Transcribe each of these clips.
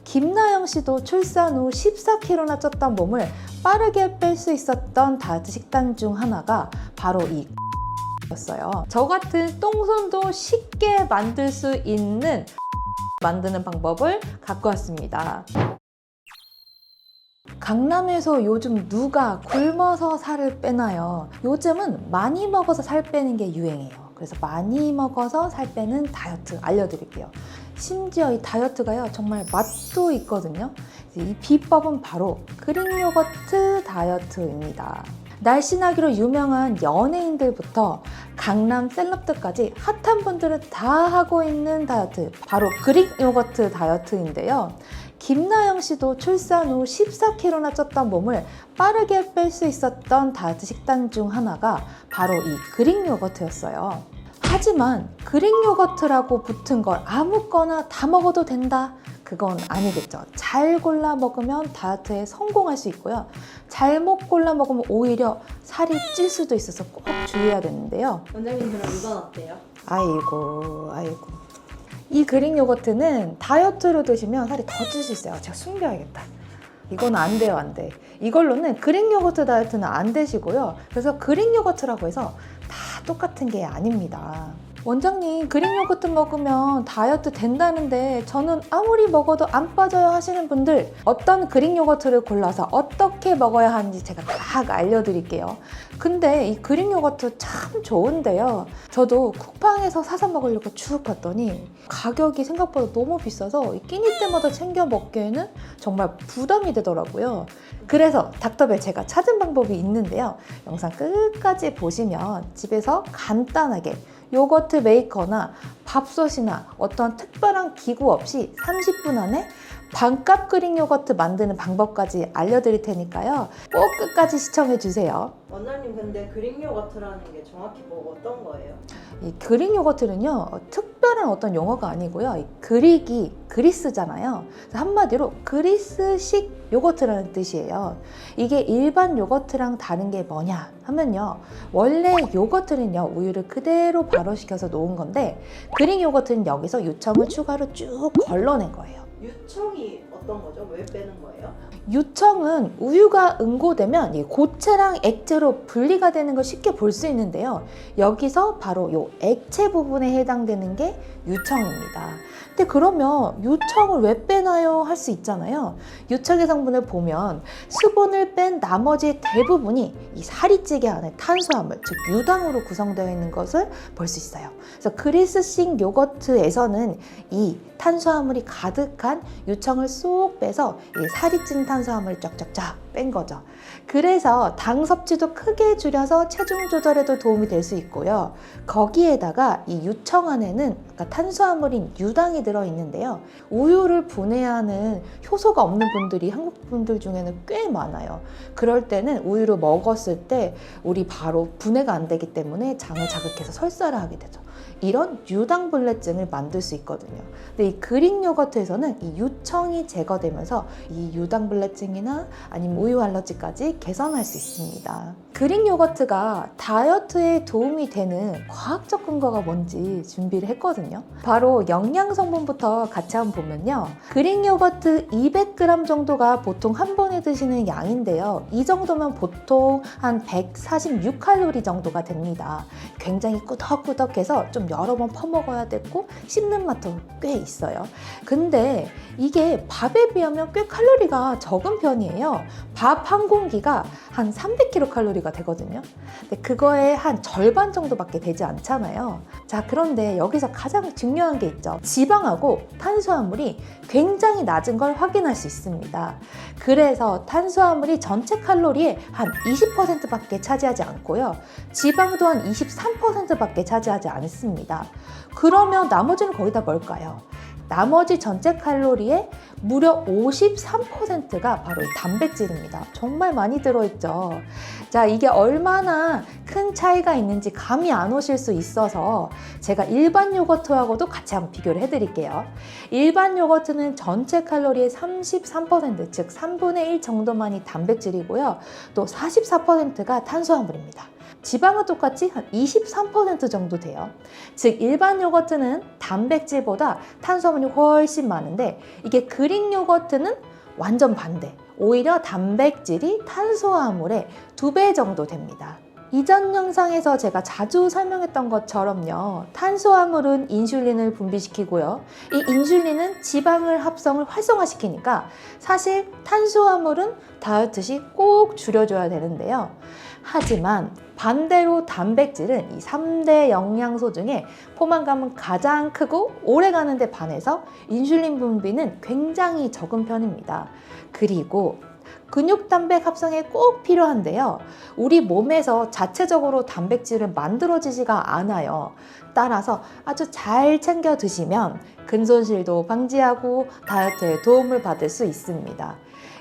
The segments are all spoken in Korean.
김나영 씨도 출산 후 14kg나 쪘던 몸을 빠르게 뺄 수 있었던 다이어트 식단 중 하나가 바로 이 였어요. 저 같은 똥손도 쉽게 만들 수 있는 만드는 방법을 갖고 왔습니다. 강남에서 요즘 누가 굶어서 살을 빼나요? 요즘은 많이 먹어서 살 빼는 게 유행이에요. 그래서 많이 먹어서 살 빼는 다이어트 알려드릴게요. 심지어 이 다이어트가요, 정말 맛도 있거든요. 이 비법은 바로 그릭 요거트 다이어트입니다. 날씬하기로 유명한 연예인들부터 강남 셀럽들까지 핫한 분들은 다 하고 있는 다이어트, 바로 그릭 요거트 다이어트인데요. 김나영 씨도 출산 후 14kg나 쪘던 몸을 빠르게 뺄 수 있었던 다이어트 식단 중 하나가 바로 이 그릭 요거트였어요. 하지만 그릭 요거트라고 붙은 걸 아무거나 다 먹어도 된다? 그건 아니겠죠. 잘 골라 먹으면 다이어트에 성공할 수 있고요. 잘못 골라 먹으면 오히려 살이 찔 수도 있어서 꼭 주의해야 되는데요. 원장님 그럼 이건 어때요? 아이고. 이 그릭 요거트는 다이어트로 드시면 살이 더 찔 수 있어요. 제가 숨겨야겠다. 이건 안 돼요, 안 돼. 이걸로는 그릭 요거트 다이어트는 안 되시고요. 그래서 그릭 요거트라고 해서 다 똑같은 게 아닙니다. 원장님, 그릭 요거트 먹으면 다이어트 된다는데 저는 아무리 먹어도 안 빠져요 하시는 분들, 어떤 그릭 요거트를 골라서 어떻게 먹어야 하는지 제가 다 알려드릴게요. 근데 이 그릭 요거트 참 좋은데요. 저도 쿠팡에서 사서 먹으려고 쭉 봤더니 가격이 생각보다 너무 비싸서 끼니 때마다 챙겨 먹기에는 정말 부담이 되더라고요. 그래서 닥터벨 제가 찾은 방법이 있는데요. 영상 끝까지 보시면 집에서 간단하게 요거트 메이커나 밥솥이나 어떤 특별한 기구 없이 30분 안에 반값 그릭 요거트 만드는 방법까지 알려드릴 테니까요. 꼭 끝까지 시청해주세요. 원장님 근데 그릭 요거트라는 게 정확히 뭐 어떤 거예요? 이 그릭 요거트는요, 특별한 어떤 용어가 아니고요. 이 그릭이 그리스잖아요. 한마디로 그리스식 요거트라는 뜻이에요. 이게 일반 요거트랑 다른 게 뭐냐 하면요, 원래 요거트는요 우유를 그대로 발효시켜서 놓은 건데, 그릭 요거트는 여기서 유청을 추가로 쭉 걸러낸 거예요. 유청이 어떤 거죠? 왜 빼는 거예요? 유청은 우유가 응고되면 이 고체랑 액체로 분리가 되는 걸 쉽게 볼 수 있는데요. 여기서 바로 이 액체 부분에 해당되는 게 유청입니다. 근데 그러면 유청을 왜 빼나요? 할 수 있잖아요. 유청의 성분을 보면 수분을 뺀 나머지 대부분이 이 사리찌개 안에 탄수화물, 즉 유당으로 구성되어 있는 것을 볼 수 있어요. 그래서 그리스식 요거트에서는 이 탄수화물이 가득한 유청을 쏙 빼서 이 살이 찐 탄수화물을 쫙쫙쫙 뺀 거죠. 그래서 당 섭취도 크게 줄여서 체중 조절에도 도움이 될 수 있고요. 거기에다가 이 유청 안에는 아까 탄수화물인 유당이 들어있는데요. 우유를 분해야 하는 효소가 없는 분들이 한국 분들 중에는 꽤 많아요. 그럴 때는 우유를 먹었을 때 우리 바로 분해가 안 되기 때문에 장을 자극해서 설사를 하게 되죠. 이런 유당불내증을 만들 수 있거든요. 근데 이 그릭 요거트에서는 이 유청이 제거되면서 이 유당불내증이나 아니면 우유 알러지까지 개선할 수 있습니다. 그릭 요거트가 다이어트에 도움이 되는 과학적 근거가 뭔지 준비를 했거든요. 바로 영양 성분부터 같이 한번 보면요. 그릭 요거트 200g 정도가 보통 한 번에 드시는 양인데요. 이 정도면 보통 한 146칼로리 정도가 됩니다. 굉장히 꾸덕꾸덕해서 좀 여러 번 퍼먹어야 되고 씹는 맛도 꽤 있어요. 근데 이게 밥에 비하면 꽤 칼로리가 적은 편이에요. 밥 한 공기가 한 300kcal가 되거든요. 근데 그거의 한 절반 정도밖에 되지 않잖아요. 자, 그런데 여기서 가장 중요한 게 있죠. 지방하고 탄수화물이 굉장히 낮은 걸 확인할 수 있습니다. 그래서 탄수화물이 전체 칼로리의 한 20%밖에 차지하지 않고요. 지방도 한 23%밖에 차지하지 않습니다. 그러면 나머지는 거의 다 뭘까요? 나머지 전체 칼로리의 무려 53%가 바로 이 단백질입니다. 정말 많이 들어있죠. 자, 이게 얼마나 큰 차이가 있는지 감이 안 오실 수 있어서 제가 일반 요거트하고도 같이 한번 비교를 해드릴게요. 일반 요거트는 전체 칼로리의 33%, 즉 3분의 1 정도만이 단백질이고요. 또 44%가 탄수화물입니다. 지방은 똑같이 한 23% 정도 돼요. 즉 일반 요거트는 단백질보다 탄수화물이 훨씬 많은데 이게 그릭 요거트는 완전 반대. 오히려 단백질이 탄수화물의 2배 정도 됩니다. 이전 영상에서 제가 자주 설명했던 것처럼요. 탄수화물은 인슐린을 분비시키고요. 이 인슐린은 지방을 합성을 활성화시키니까 사실 탄수화물은 다이어트 시 꼭 줄여줘야 되는데요. 하지만 반대로 단백질은 이 3대 영양소 중에 포만감은 가장 크고 오래가는 데 반해서 인슐린 분비는 굉장히 적은 편입니다. 그리고 근육단백 합성에 꼭 필요한데요. 우리 몸에서 자체적으로 단백질은 만들어지지가 않아요. 따라서 아주 잘 챙겨 드시면 근손실도 방지하고 다이어트에 도움을 받을 수 있습니다.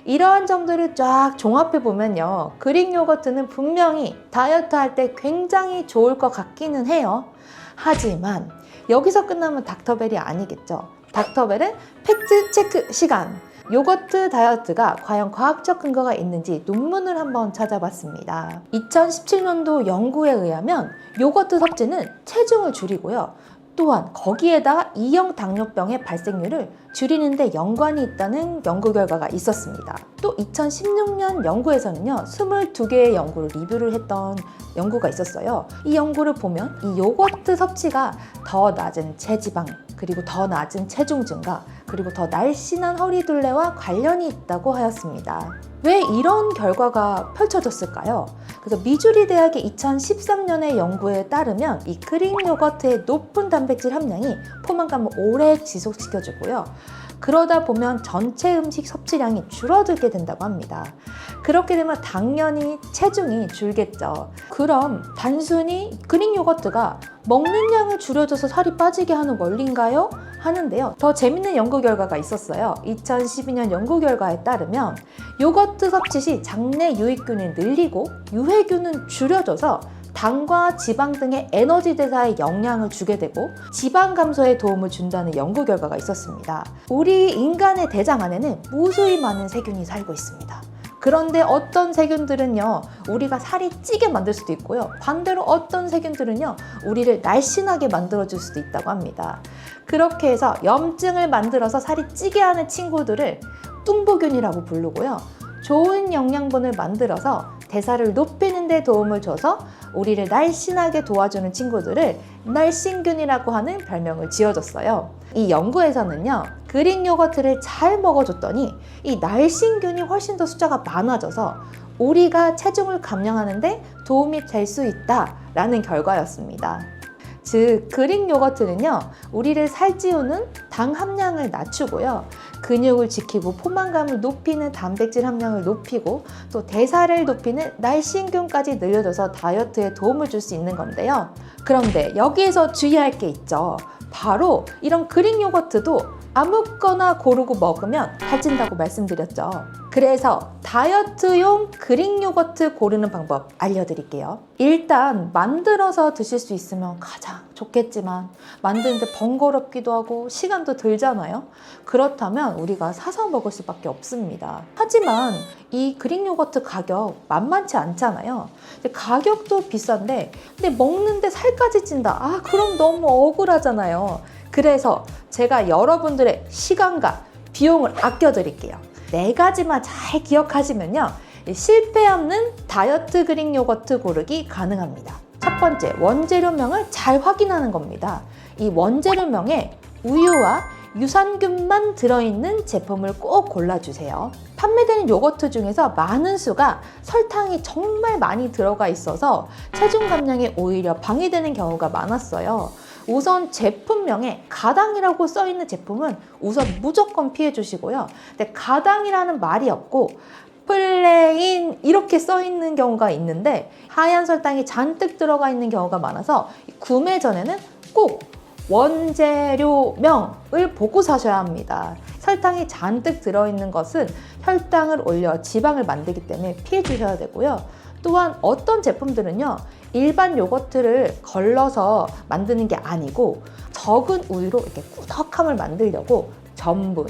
이러한 점들을 쫙 종합해 보면요. 그릭 요거트는 분명히 다이어트 할 때 굉장히 좋을 것 같기는 해요. 하지만 여기서 끝나면 닥터벨이 아니겠죠. 닥터벨은 팩트 체크 시간. 요거트 다이어트가 과연 과학적 근거가 있는지 논문을 한번 찾아봤습니다. 2017년도 연구에 의하면 요거트 섭취는 체중을 줄이고요. 또한 거기에다가 2형 당뇨병의 발생률을 줄이는 데 연관이 있다는 연구 결과가 있었습니다. 또 2016년 연구에서는요. 22개의 연구를 리뷰를 했던 연구가 있었어요. 이 연구를 보면 이 요거트 섭취가 더 낮은 체지방, 그리고 더 낮은 체중 증가, 그리고 더 날씬한 허리둘레와 관련이 있다고 하였습니다. 왜 이런 결과가 펼쳐졌을까요? 그래서 미주리 대학의 2013년의 연구에 따르면 이 그릭 요거트의 높은 단백질 함량이 포만감을 오래 지속시켜주고요. 그러다 보면 전체 음식 섭취량이 줄어들게 된다고 합니다. 그렇게 되면 당연히 체중이 줄겠죠. 그럼 단순히 그릭 요거트가 먹는 양을 줄여줘서 살이 빠지게 하는 원리인가요? 하는데요. 더 재밌는 연구 결과가 있었어요. 2012년 연구 결과에 따르면 요거트 섭취 시 장내 유익균을 늘리고 유해균은 줄여줘서 당과 지방 등의 에너지 대사에 영향을 주게 되고 지방 감소에 도움을 준다는 연구 결과가 있었습니다. 우리 인간의 대장 안에는 무수히 많은 세균이 살고 있습니다. 그런데 어떤 세균들은요, 우리가 살이 찌게 만들 수도 있고요. 반대로 어떤 세균들은요, 우리를 날씬하게 만들어줄 수도 있다고 합니다. 그렇게 해서 염증을 만들어서 살이 찌게 하는 친구들을 뚱보균이라고 부르고요. 좋은 영양분을 만들어서 대사를 높이는 데 도움을 줘서 우리를 날씬하게 도와주는 친구들을 날씬균이라고 하는 별명을 지어줬어요. 이 연구에서는요, 그릭 요거트를 잘 먹어줬더니 이 날씬균이 훨씬 더 숫자가 많아져서 우리가 체중을 감량하는데 도움이 될 수 있다라는 결과였습니다. 즉 그릭 요거트는요, 우리를 살찌우는 당 함량을 낮추고요, 근육을 지키고 포만감을 높이는 단백질 함량을 높이고 또 대사를 높이는 날씬균까지 늘려줘서 다이어트에 도움을 줄 수 있는 건데요. 그런데 여기에서 주의할 게 있죠. 바로 이런 그릭 요거트도 아무거나 고르고 먹으면 살찐다고 말씀드렸죠. 그래서 다이어트용 그릭 요거트 고르는 방법 알려드릴게요. 일단 만들어서 드실 수 있으면 가장 좋겠지만 만드는데 번거롭기도 하고 시간도 들잖아요. 그렇다면 우리가 사서 먹을 수밖에 없습니다. 하지만 이 그릭 요거트 가격 만만치 않잖아요. 근데 가격도 비싼데 근데 먹는데 살까지 찐다. 그럼 너무 억울하잖아요. 그래서 제가 여러분들의 시간과 비용을 아껴드릴게요. 4가지만 잘 기억하시면요, 실패 없는 다이어트 그릭 요거트 고르기 가능합니다. 첫 번째, 원재료명을 잘 확인하는 겁니다. 이 원재료명에 우유와 유산균만 들어있는 제품을 꼭 골라주세요. 판매되는 요거트 중에서 많은 수가 설탕이 정말 많이 들어가 있어서 체중 감량에 오히려 방해되는 경우가 많았어요. 우선 제품명에 가당이라고 써있는 제품은 우선 무조건 피해 주시고요. 근데 가당이라는 말이 없고 플레인 이렇게 써있는 경우가 있는데 하얀 설탕이 잔뜩 들어가 있는 경우가 많아서 구매 전에는 꼭 원재료명을 보고 사셔야 합니다. 설탕이 잔뜩 들어있는 것은 혈당을 올려 지방을 만들기 때문에 피해 주셔야 되고요. 또한 어떤 제품들은요, 일반 요거트를 걸러서 만드는 게 아니고 적은 우유로 이렇게 꾸덕함을 만들려고 전분,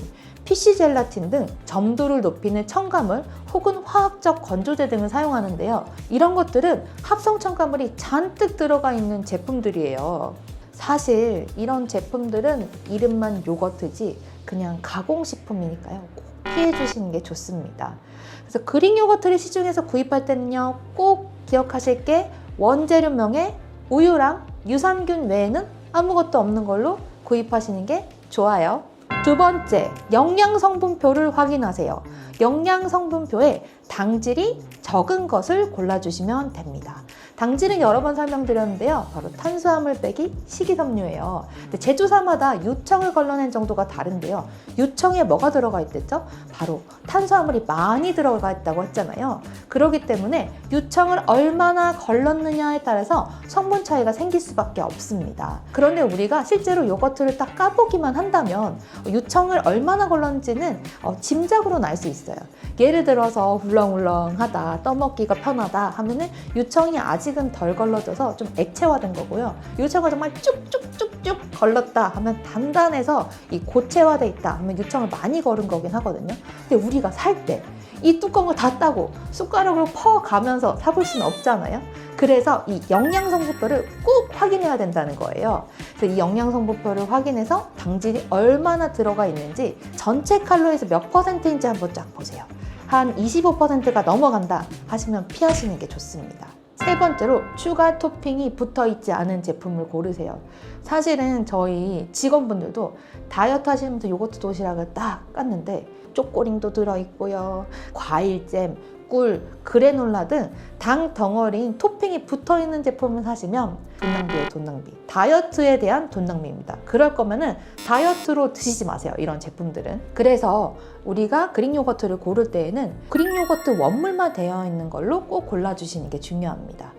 PC 젤라틴 등 점도를 높이는 첨가물 혹은 화학적 건조제 등을 사용하는데요. 이런 것들은 합성 첨가물이 잔뜩 들어가 있는 제품들이에요. 사실 이런 제품들은 이름만 요거트지 그냥 가공식품이니까요. 꼭 피해 주시는 게 좋습니다. 그래서 그릭 요거트를 시중에서 구입할 때는요, 꼭 기억하실 게 원재료명에 우유랑 유산균 외에는 아무것도 없는 걸로 구입하시는 게 좋아요. 두 번째, 영양성분표를 확인하세요. 영양성분표에 당질이 적은 것을 골라주시면 됩니다. 당질은 여러 번 설명드렸는데요. 바로 탄수화물 빼기 식이섬유예요. 근데 제조사마다 유청을 걸러낸 정도가 다른데요. 유청에 뭐가 들어가 있댔죠? 바로 탄수화물이 많이 들어가 있다고 했잖아요. 그렇기 때문에 유청을 얼마나 걸렀느냐에 따라서 성분 차이가 생길 수밖에 없습니다. 그런데 우리가 실제로 요거트를 딱 까보기만 한다면 유청을 얼마나 걸렀는지는 짐작으로는 알 수 있어요. 예를 들어서 울렁울렁하다, 떠먹기가 편하다 하면은 유청이 아직은 덜 걸러져서 좀 액체화된 거고요. 유청을 정말 쭉쭉쭉쭉 걸렀다 하면 단단해서 이 고체화돼 있다 하면 유청을 많이 걸은 거긴 하거든요. 근데 우리가 살 때 이 뚜껑을 다 따고 숟가락으로 퍼가면서 사볼 수는 없잖아요. 그래서 이 영양성분표를 꼭 확인해야 된다는 거예요. 그래서 이 영양성분표를 확인해서 당질이 얼마나 들어가 있는지 전체 칼로리에서 몇 %인지 한번 쫙 보세요. 한 25%가 넘어간다 하시면 피하시는 게 좋습니다. 세 번째로 추가 토핑이 붙어 있지 않은 제품을 고르세요. 사실은 저희 직원분들도 다이어트 하시면서 요거트 도시락을 딱 깠는데 초코링도 들어있고요. 과일잼, 꿀, 그래놀라 등 당 덩어리인 토핑이 붙어있는 제품을 사시면 돈 낭비예요, 돈 낭비. 다이어트에 대한 돈 낭비입니다. 그럴 거면은 다이어트로 드시지 마세요, 이런 제품들은. 그래서 우리가 그릭 요거트를 고를 때에는 그릭 요거트 원물만 되어 있는 걸로 꼭 골라주시는 게 중요합니다.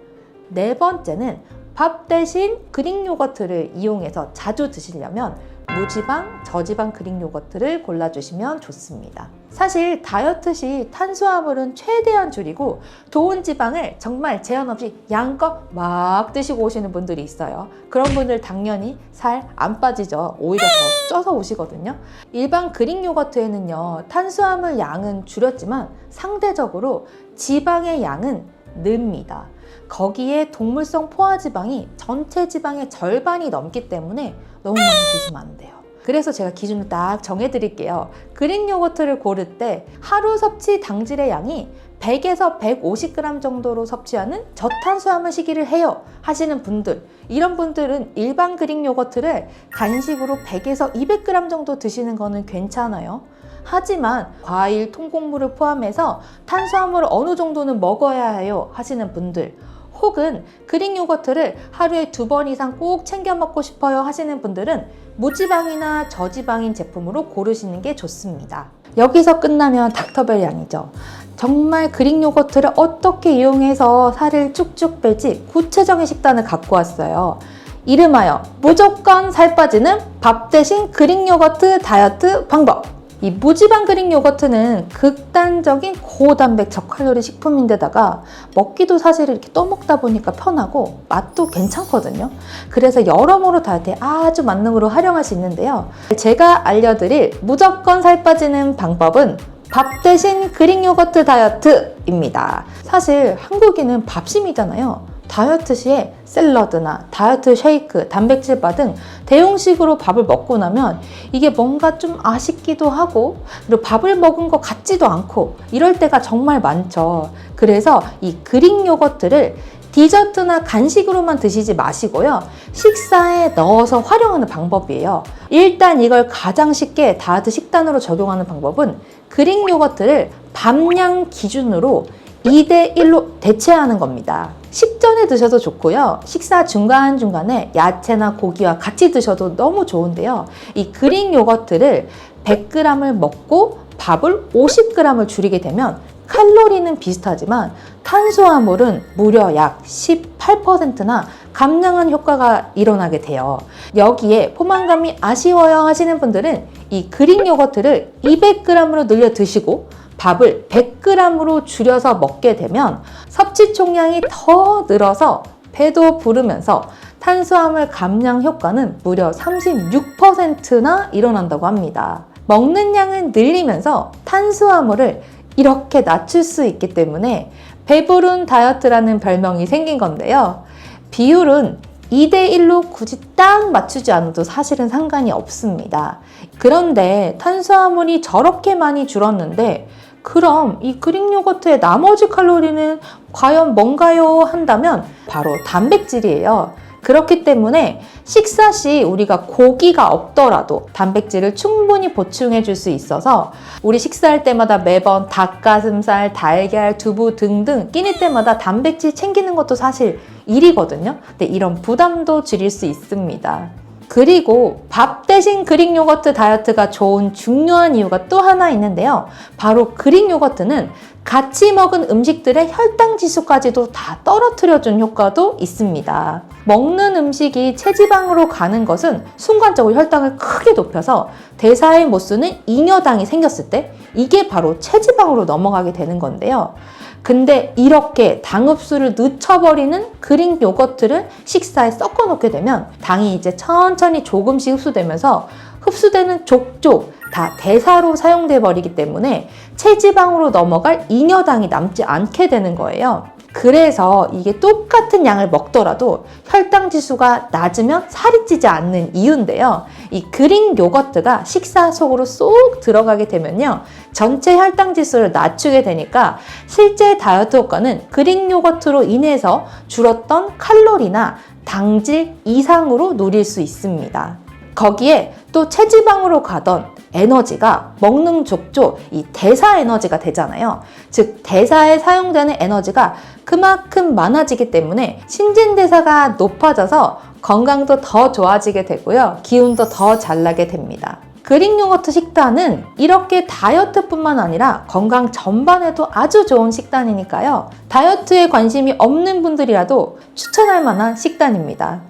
네 번째는 밥 대신 그릭 요거트를 이용해서 자주 드시려면 무지방, 저지방 그릭 요거트를 골라주시면 좋습니다. 사실 다이어트 시 탄수화물은 최대한 줄이고 좋은 지방을 정말 제한 없이 양껏 막 드시고 오시는 분들이 있어요. 그런 분들 당연히 살 안 빠지죠. 오히려 더 쪄서 오시거든요. 일반 그릭 요거트에는요, 탄수화물 양은 줄였지만 상대적으로 지방의 양은 늡니다. 거기에 동물성 포화지방이 전체 지방의 절반이 넘기 때문에 너무 많이 드시면 안 돼요. 그래서 제가 기준을 딱 정해드릴게요. 그릭 요거트를 고를 때 하루 섭취 당질의 양이 100에서 150g 정도로 섭취하는 저탄수화물 식이를 해요 하시는 분들, 이런 분들은 일반 그릭 요거트를 간식으로 100에서 200g 정도 드시는 거는 괜찮아요. 하지만 과일, 통곡물을 포함해서 탄수화물을 어느 정도는 먹어야 해요 하시는 분들, 혹은 그릭 요거트를 하루에 2번 이상 꼭 챙겨 먹고 싶어요 하시는 분들은 무지방이나 저지방인 제품으로 고르시는 게 좋습니다. 여기서 끝나면 닥터벨이 아니죠. 정말 그릭 요거트를 어떻게 이용해서 살을 쭉쭉 뺄지 구체적인 식단을 갖고 왔어요. 이름하여 무조건 살 빠지는 밥 대신 그릭 요거트 다이어트 방법. 이 무지방 그릭 요거트는 극단적인 고단백 저칼로리 식품인데다가 먹기도 사실 이렇게 떠먹다 보니까 편하고 맛도 괜찮거든요. 그래서 여러모로 다이어트에 아주 만능으로 활용할 수 있는데요. 제가 알려드릴 무조건 살 빠지는 방법은 밥 대신 그릭 요거트 다이어트입니다. 사실 한국인은 밥심이잖아요. 다이어트 시에 샐러드나 다이어트 쉐이크, 단백질바 등 대용식으로 밥을 먹고 나면 이게 뭔가 좀 아쉽기도 하고 그리고 밥을 먹은 것 같지도 않고 이럴 때가 정말 많죠. 그래서 이 그릭 요거트를 디저트나 간식으로만 드시지 마시고요. 식사에 넣어서 활용하는 방법이에요. 일단 이걸 가장 쉽게 다이어트 식단으로 적용하는 방법은 그릭 요거트를 밥량 기준으로 2대1로 대체하는 겁니다. 식전에 드셔도 좋고요. 식사 중간중간에 야채나 고기와 같이 드셔도 너무 좋은데요. 이 그릭 요거트를 100g을 먹고 밥을 50g을 줄이게 되면 칼로리는 비슷하지만 탄수화물은 무려 약 18%나 감량한 효과가 일어나게 돼요. 여기에 포만감이 아쉬워요 하시는 분들은 이 그릭 요거트를 200g으로 늘려 드시고 밥을 100g으로 줄여서 먹게 되면 섭취 총량이 더 늘어서 배도 부르면서 탄수화물 감량 효과는 무려 36%나 일어난다고 합니다. 먹는 양을 늘리면서 탄수화물을 이렇게 낮출 수 있기 때문에 배부른 다이어트라는 별명이 생긴 건데요. 비율은 2대1로 굳이 딱 맞추지 않아도 사실은 상관이 없습니다. 그런데 탄수화물이 저렇게 많이 줄었는데 그럼 이 그릭 요거트의 나머지 칼로리는 과연 뭔가요? 한다면 바로 단백질이에요. 그렇기 때문에 식사 시 우리가 고기가 없더라도 단백질을 충분히 보충해 줄 수 있어서 우리 식사할 때마다 매번 닭가슴살, 달걀, 두부 등등 끼니 때마다 단백질 챙기는 것도 사실 일이거든요. 근데 이런 부담도 줄일 수 있습니다. 그리고 밥 대신 그릭 요거트 다이어트가 좋은 중요한 이유가 또 하나 있는데요. 바로 그릭 요거트는 같이 먹은 음식들의 혈당 지수까지도 다 떨어뜨려준 효과도 있습니다. 먹는 음식이 체지방으로 가는 것은 순간적으로 혈당을 크게 높여서 대사에 못 쓰는 잉여당이 생겼을 때 이게 바로 체지방으로 넘어가게 되는 건데요. 근데 이렇게 당 흡수를 늦춰버리는 그릭 요거트를 식사에 섞어 놓게 되면 당이 이제 천천히 조금씩 흡수되면서 흡수되는 족족 다 대사로 사용돼 버리기 때문에 체지방으로 넘어갈 잉여당이 남지 않게 되는 거예요. 그래서 이게 똑같은 양을 먹더라도 혈당 지수가 낮으면 살이 찌지 않는 이유인데요. 이 그릭 요거트가 식사 속으로 쏙 들어가게 되면요. 전체 혈당 지수를 낮추게 되니까 실제 다이어트 효과는 그릭 요거트로 인해서 줄었던 칼로리나 당질 이상으로 누릴 수 있습니다. 거기에 또 체지방으로 가던 에너지가 먹는 족족 이 대사 에너지가 되잖아요. 즉 대사에 사용되는 에너지가 그만큼 많아지기 때문에 신진대사가 높아져서 건강도 더 좋아지게 되고요. 기운도 더 잘 나게 됩니다. 그릭 요거트 식단은 이렇게 다이어트뿐만 아니라 건강 전반에도 아주 좋은 식단이니까요. 다이어트에 관심이 없는 분들이라도 추천할 만한 식단입니다.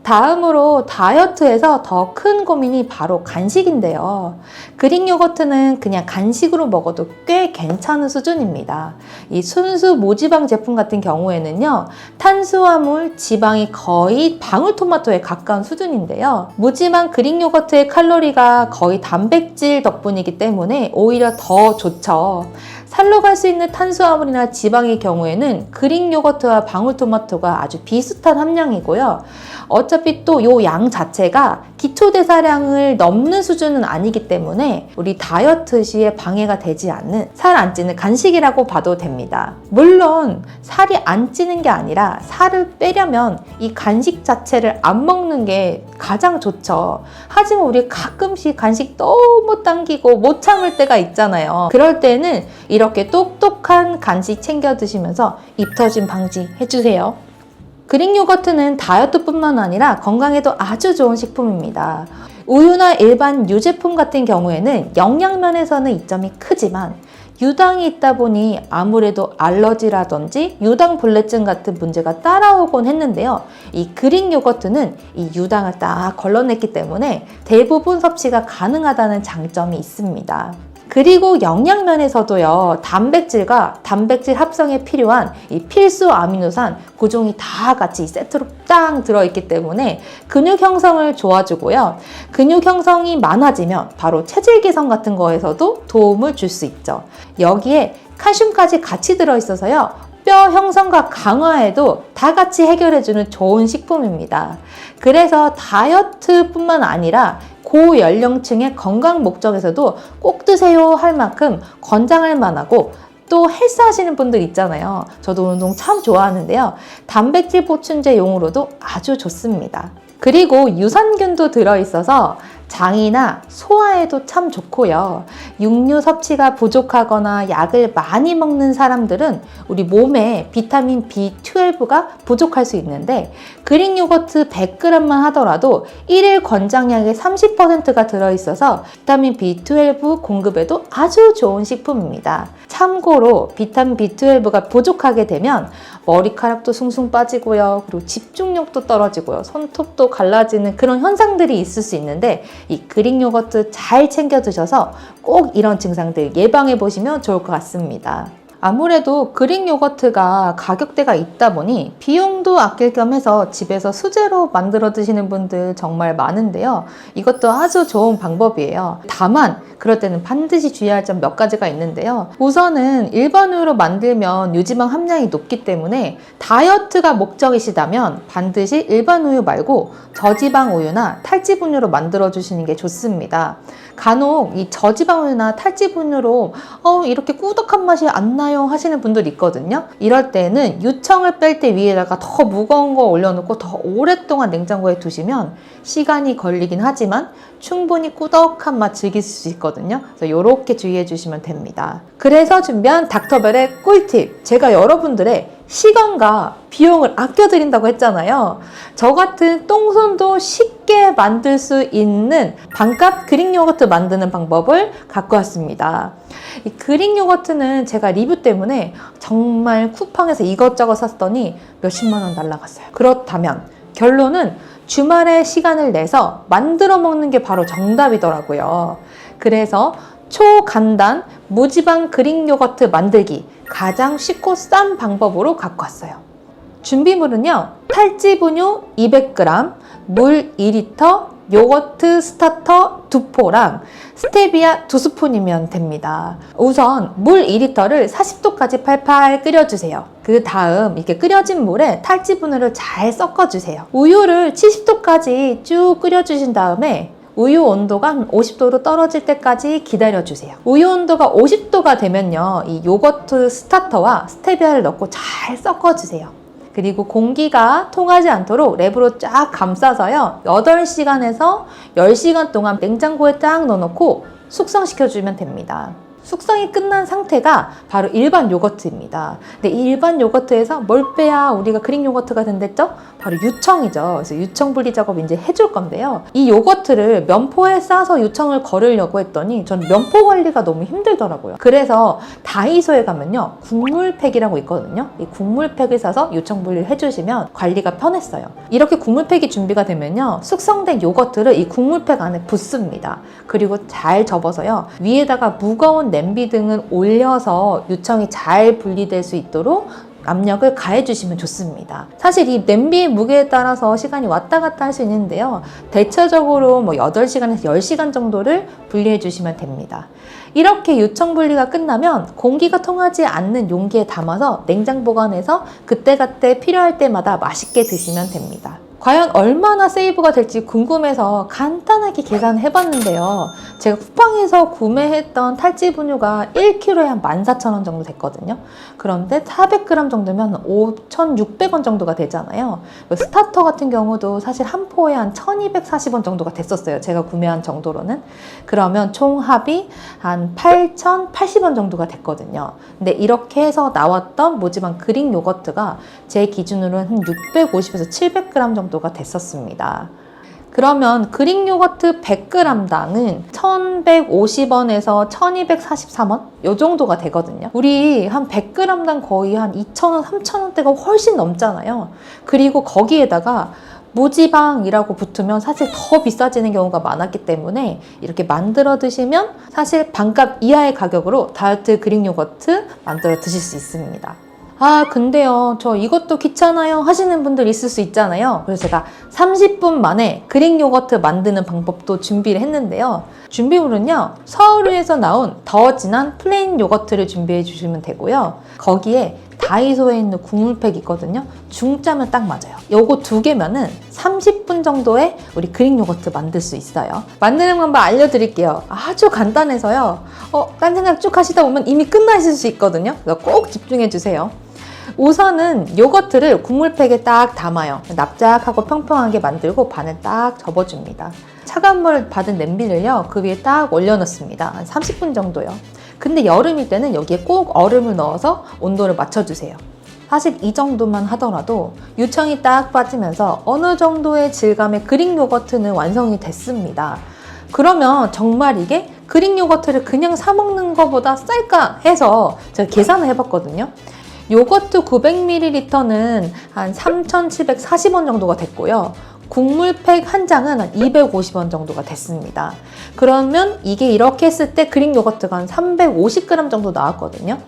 다음으로 다이어트에서 더 큰 고민이 바로 간식인데요. 그릭 요거트는 그냥 간식으로 먹어도 꽤 괜찮은 수준입니다. 이 순수 무지방 제품 같은 경우에는요, 탄수화물, 지방이 거의 방울토마토에 가까운 수준인데요. 무지방 그릭 요거트의 칼로리가 거의 단백질 덕분이기 때문에 오히려 더 좋죠. 살로 갈 수 있는 탄수화물이나 지방의 경우에는 그릭 요거트와 방울토마토가 아주 비슷한 함량이고요. 어차피 또 요 양 자체가 기초대사량을 넘는 수준은 아니기 때문에 우리 다이어트 시에 방해가 되지 않는 살 안 찌는 간식이라고 봐도 됩니다. 물론 살이 안 찌는 게 아니라 살을 빼려면 이 간식 자체를 안 먹는 게 가장 좋죠. 하지만 우리 가끔씩 간식 너무 당기고 못 참을 때가 있잖아요. 그럴 때는 이렇게 똑똑한 간식 챙겨 드시면서 입 터짐 방지 해주세요. 그릭 요거트는 다이어트뿐만 아니라 건강에도 아주 좋은 식품입니다. 우유나 일반 유제품 같은 경우에는 영양면에서는 이점이 크지만 유당이 있다 보니 아무래도 알러지라든지 유당불내증 같은 문제가 따라오곤 했는데요. 이 그릭 요거트는 이 유당을 딱 걸러냈기 때문에 대부분 섭취가 가능하다는 장점이 있습니다. 그리고 영양면에서도요, 단백질과 단백질 합성에 필요한 이 필수 아미노산 구종이 다 같이 세트로 딱 들어있기 때문에 근육 형성을 도와주고요. 근육 형성이 많아지면 바로 체질 개선 같은 거에서도 도움을 줄 수 있죠. 여기에 칼슘까지 같이 들어있어서요, 뼈 형성과 강화에도 다 같이 해결해주는 좋은 식품입니다. 그래서 다이어트뿐만 아니라 고연령층의 건강 목적에서도 꼭 드세요 할 만큼 권장할 만하고, 또 헬스 하시는 분들 있잖아요. 저도 운동 참 좋아하는데요. 단백질 보충제용으로도 아주 좋습니다. 그리고 유산균도 들어있어서 장이나 소화에도 참 좋고요. 육류 섭취가 부족하거나 약을 많이 먹는 사람들은 우리 몸에 비타민 B12가 부족할 수 있는데, 그릭 요거트 100g만 하더라도 1일 권장량의 30%가 들어있어서 비타민 B12 공급에도 아주 좋은 식품입니다. 참고로 비타민 B12가 부족하게 되면 머리카락도 숭숭 빠지고요. 그리고 집중력도 떨어지고요. 손톱도 갈라지는 그런 현상들이 있을 수 있는데, 이 그릭 요거트 잘 챙겨 드셔서 꼭 이런 증상들 예방해 보시면 좋을 것 같습니다. 아무래도 그릭 요거트가 가격대가 있다 보니 비용도 아낄 겸 해서 집에서 수제로 만들어 드시는 분들 정말 많은데요. 이것도 아주 좋은 방법이에요. 다만 그럴 때는 반드시 주의할 점 몇 가지가 있는데요. 우선은 일반 우유로 만들면 유지방 함량이 높기 때문에 다이어트가 목적이시다면 반드시 일반 우유 말고 저지방 우유나 탈지 분유로 만들어 주시는 게 좋습니다. 간혹 이 저지방 우유나 탈지 분유로 이렇게 꾸덕한 맛이 안 나요 하시는 분들 있거든요. 이럴 때는 유청을 뺄 때 위에다가 더 무거운 거 올려놓고 더 오랫동안 냉장고에 두시면 시간이 걸리긴 하지만 충분히 꾸덕한 맛 즐길 수 있거든요. 그래서 이렇게 주의해 주시면 됩니다. 그래서 준비한 닥터벨의 꿀팁, 제가 여러분들의 시간과 비용을 아껴드린다고 했잖아요. 저 같은 똥손도 쉽게 만들 수 있는 반값 그릭 요거트 만드는 방법을 갖고 왔습니다. 이 그릭 요거트는 제가 리뷰 때문에 정말 쿠팡에서 이것저것 샀더니 몇십만 원 날라갔어요. 그렇다면 결론은 주말에 시간을 내서 만들어 먹는 게 바로 정답이더라고요. 그래서 초간단 무지방 그릭 요거트 만들기 가장 쉽고 싼 방법으로 갖고 왔어요. 준비물은요, 탈지 분유 200g, 물 2리터, 요거트 스타터 2포랑 스테비아 2스푼이면 됩니다. 우선 물 2리터를 40도까지 팔팔 끓여주세요. 그 다음 이렇게 끓여진 물에 탈지 분유를 잘 섞어주세요. 우유를 70도까지 쭉 끓여주신 다음에 우유 온도가 한 50도로 떨어질 때까지 기다려주세요. 우유 온도가 50도가 되면요, 이 요거트 스타터와 스테비아를 넣고 잘 섞어주세요. 그리고 공기가 통하지 않도록 랩으로 쫙 감싸서요, 8시간에서 10시간 동안 냉장고에 딱 넣어놓고 숙성시켜주면 됩니다. 숙성이 끝난 상태가 바로 일반 요거트입니다. 근데 이 일반 요거트에서 뭘 빼야 우리가 그릭 요거트가 된댔죠? 바로 유청이죠. 그래서 유청 분리 작업 이제 해줄 건데요. 이 요거트를 면포에 싸서 유청을 거르려고 했더니 전 면포 관리가 너무 힘들더라고요. 그래서 다이소에 가면요, 국물팩이라고 있거든요. 이 국물팩을 사서 유청 분리를 해주시면 관리가 편했어요. 이렇게 국물팩이 준비가 되면요, 숙성된 요거트를 이 국물팩 안에 붓습니다. 그리고 잘 접어서요, 위에다가 무거운 냄비 등을 올려서 유청이 잘 분리될 수 있도록 압력을 가해주시면 좋습니다. 사실 이 냄비의 무게에 따라서 시간이 왔다 갔다 할 수 있는데요. 대체적으로 8시간에서 10시간 정도를 분리해 주시면 됩니다. 이렇게 유청 분리가 끝나면 공기가 통하지 않는 용기에 담아서 냉장 보관해서 그때그때 필요할 때마다 맛있게 드시면 됩니다. 과연 얼마나 세이브가 될지 궁금해서 간단하게 계산을 해봤는데요. 제가 쿠팡에서 구매했던 탈지 분유가 1kg에 한 14,000원 정도 됐거든요. 그런데 400g 정도면 5,600원 정도가 되잖아요. 스타터 같은 경우도 사실 한 포에 한 1,240원 정도가 됐었어요. 제가 구매한 정도로는. 그러면 총 합이 한 8,080원 정도가 됐거든요. 근데 이렇게 해서 나왔던 무지방 그릭 요거트가 제 기준으로는 한 650에서 700g 정도가 됐었습니다. 그러면 그릭 요거트 100g당은 1,150원에서 1,243원? 요 정도가 되거든요. 우리 한 100g당 거의 한 2,000원, 3,000원대가 훨씬 넘잖아요. 그리고 거기에다가 무지방이라고 붙으면 사실 더 비싸지는 경우가 많았기 때문에 이렇게 만들어 드시면 사실 반값 이하의 가격으로 다이어트 그릭 요거트 만들어 드실 수 있습니다. 아, 근데요, 저 이것도 귀찮아요 하시는 분들 있을 수 있잖아요. 그래서 제가 30분 만에 그릭 요거트 만드는 방법도 준비를 했는데요. 준비물은요, 서울에서 나온 더 진한 플레인 요거트를 준비해 주시면 되고요. 거기에 다이소에 있는 국물팩 있거든요. 중짜면 딱 맞아요. 요거 2개면은 30분 정도에 우리 그릭 요거트 만들 수 있어요. 만드는 방법 알려드릴게요. 아주 간단해서요. 딴 생각 쭉 하시다 보면 이미 끝나실 수 있거든요. 그래서 꼭 집중해 주세요. 우선은 요거트를 국물팩에 딱 담아요. 납작하고 평평하게 만들고 반을 딱 접어줍니다. 차가운 물을 받은 냄비를요, 그 위에 딱 올려놓습니다. 한 30분 정도요. 근데 여름일 때는 여기에 꼭 얼음을 넣어서 온도를 맞춰주세요. 사실 이 정도만 하더라도 유청이 딱 빠지면서 어느 정도의 질감의 그릭 요거트는 완성이 됐습니다. 그러면 정말 이게 그릭 요거트를 그냥 사 먹는 것보다 쌀까 해서 제가 계산을 해봤거든요. 요거트 900ml는 한 3,740원 정도가 됐고요. 국물팩 한 장은 한 250원 정도가 됐습니다. 그러면 이게 이렇게 했을 때 그릭 요거트가 한 350g 정도 나왔거든요.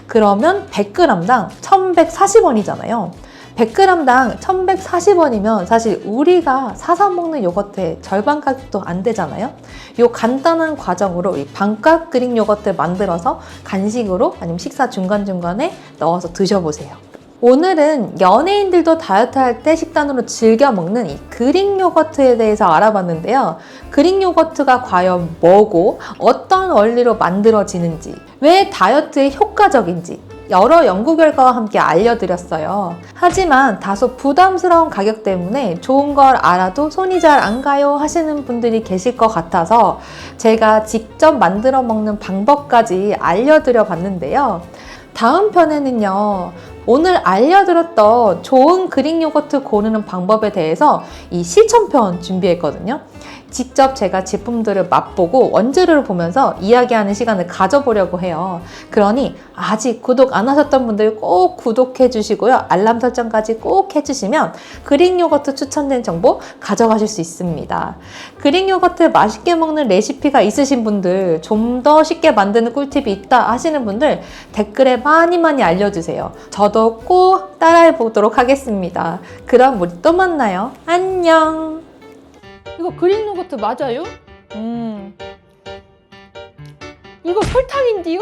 그러면 100g당 1140원이잖아요. 100g당 1140원이면 사실 우리가 사서 먹는 요거트의 절반 가격도 안 되잖아요. 이 간단한 과정으로 이 반값 그릭 요거트 만들어서 간식으로 아니면 식사 중간중간에 넣어서 드셔보세요. 오늘은 연예인들도 다이어트 할 때 식단으로 즐겨 먹는 이 그릭 요거트에 대해서 알아봤는데요. 그릭 요거트가 과연 뭐고 어떤 원리로 만들어지는지, 왜 다이어트에 효과적인지 여러 연구 결과와 함께 알려드렸어요. 하지만 다소 부담스러운 가격 때문에 좋은 걸 알아도 손이 잘 안 가요 하시는 분들이 계실 것 같아서 제가 직접 만들어 먹는 방법까지 알려드려 봤는데요. 다음 편에는요, 오늘 알려드렸던 좋은 그릭 요거트 고르는 방법에 대해서 이 실천편 준비했거든요. 직접 제가 제품들을 맛보고 원재료를 보면서 이야기하는 시간을 가져보려고 해요. 그러니 아직 구독 안 하셨던 분들 꼭 구독해 주시고요. 알람 설정까지 꼭 해주시면 그릭 요거트 추천된 정보 가져가실 수 있습니다. 그릭 요거트 맛있게 먹는 레시피가 있으신 분들, 좀 더 쉽게 만드는 꿀팁이 있다 하시는 분들 댓글에 많이 알려주세요. 저도 꼭 따라해 보도록 하겠습니다. 그럼 우리 또 만나요. 안녕. 이거 그릭 요거트 맞아요? 이거 설탕인데요?